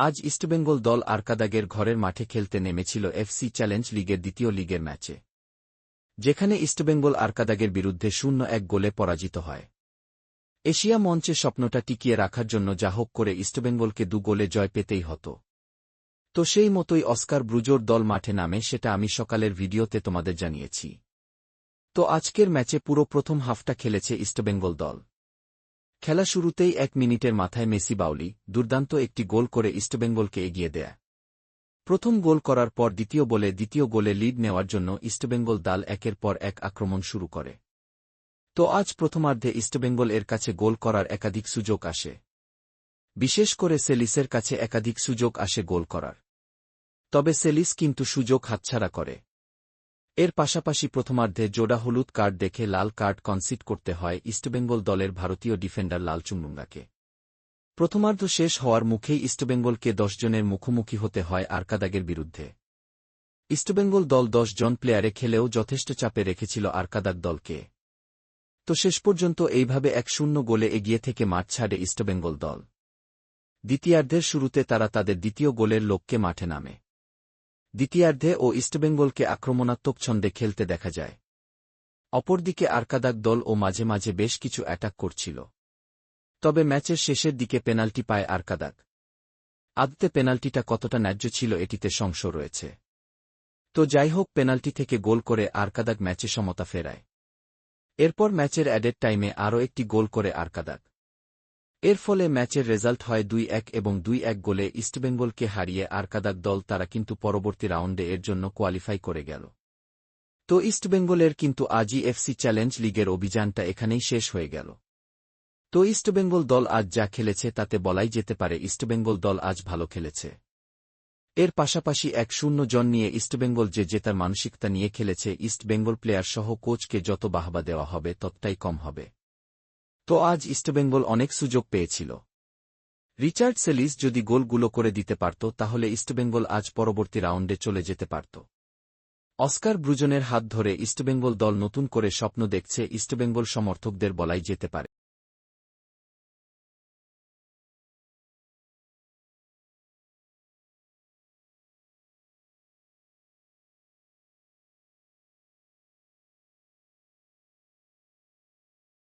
আজ ইস্টবেঙ্গল দল আরকাদাগের ঘরের মাঠে খেলতে নেমেছিল এফসি চ্যালেঞ্জ লিগের দ্বিতীয় লিগের ম্যাচে, যেখানে ইস্টবেঙ্গল আরকাদাগের বিরুদ্ধে 0-1 গোলে পরাজিত হয়। এশিয়া মঞ্চে স্বপ্নটা টিকিয়ে রাখার জন্য যা হোক করে ইস্টবেঙ্গলকে 2 গোলে জয় পেতেই হতো। তো সেই মতোই অস্কার ব্রুজোর দল মাঠে নামে, সেটা আমি সকালের ভিডিওতে তোমাদের জানিয়েছি। তো আজকের ম্যাচে পুরো প্রথম হাফটা খেলেছে ইস্টবেঙ্গল দল। খেলা শুরুতেই 1 মিনিটের মাথায় মেসি বাউলি দুর্দান্ত একটি গোল করে ইস্টবেঙ্গলকে এগিয়ে দেয়। প্রথম গোল করার পর দ্বিতীয় গোলে লিড নেওয়ার জন্য ইস্টবেঙ্গল দল একের পর এক আক্রমণ শুরু করে। তো আজ প্রথমার্ধে ইস্টবেঙ্গল এর কাছে গোল করার একাধিক সুযোগ আসে, বিশেষ করে সেলিসের কাছে একাধিক সুযোগ আসে গোল করার। তবে সেলিস কিন্তু সুযোগ হাতছাড়া করে। এর পাশাপাশি প্রথমার্ধে জোড়া হলুদ কার্ড দেখে লাল কার্ড কনসিড করতে হয় ইস্টবেঙ্গল দলের ভারতীয় ডিফেন্ডার লালচুংমুঙ্গাকে। প্রথমার্ধ শেষ হওয়ার মুখেই ইস্টবেঙ্গলকে 10 জনের মুখোমুখি হতে হয় আরকাদাগের বিরুদ্ধে। ইস্টবেঙ্গল দল 10 জন প্লেয়ারে খেলেও যথেষ্ট চাপে রেখেছিল আরকাদাগ দলকে। তো শেষ পর্যন্ত এইভাবে 1-0 গোলে এগিয়ে থেকে মাঠ ছাড়ে ইস্টবেঙ্গল দল। দ্বিতীয়ার্ধের শুরুতে তারা তাদের দ্বিতীয় গোলের লক্ষ্যে মাঠে নামে। দ্বিতীয়ার্ধে ইস্টবেঙ্গলকে আক্রমণাত্মক ছন্দে খেলতে দেখা যায়। অপরদিকে আরকাদাগ দল মাঝে মাঝে বেশ কিছু অ্যাটাক করছিল। তবে ম্যাচের শেষের দিকে পেনাল্টি পায় আরকাদাগ। আদতে পেনাল্টিটা কতটা ন্যায্য ছিল এটিতে সংশয় রয়েছে। তো যাই হোক, পেনাল্টি থেকে গোল করে আরকাদাগ ম্যাচে সমতা ফেরায়। এরপর ম্যাচের অ্যাডেড টাইমে আরও একটি গোল করে আরকাদাগ। এর ফলে ম্যাচের রেজাল্ট হয় 2-1 এবং 2-1 গোলে ইস্টবেঙ্গলকে হারিয়ে আরকাদাগ দল তারা কিন্তু পরবর্তী রাউন্ডে এর জন্য কোয়ালিফাই করে গেল। তো ইস্টবেঙ্গলের কিন্তু আজই এফসি চ্যালেঞ্জ লিগের অভিযানটা এখানেই শেষ হয়ে গেল। তো ইস্টবেঙ্গল দল আজ যা খেলেছে তাতে বলাই যেতে পারে ইস্টবেঙ্গল দল আজ ভালো খেলেছে। এর পাশাপাশি 1-0 জন নিয়ে ইস্টবেঙ্গল যে জেতার মানসিকতা নিয়ে খেলেছে, ইস্টবেঙ্গল প্লেয়ার সহ কোচকে যত বাহবা দেওয়া হবে ততটাই কম হবে। তো আজ ইস্টবেঙ্গল অনেক সুযোগ পেয়েছিল। রিচার্ড সেলিস যদি গোলগুলো করে দিতে পারত তাহলে ইস্টবেঙ্গল আজ পরবর্তী রাউন্ডে চলে যেতে পারত। অস্কার ব্রুজনের হাত ধরে ইস্টবেঙ্গল দল নতুন করে স্বপ্ন দেখছে ইস্টবেঙ্গল সমর্থকদের বলাই যেতে পারে।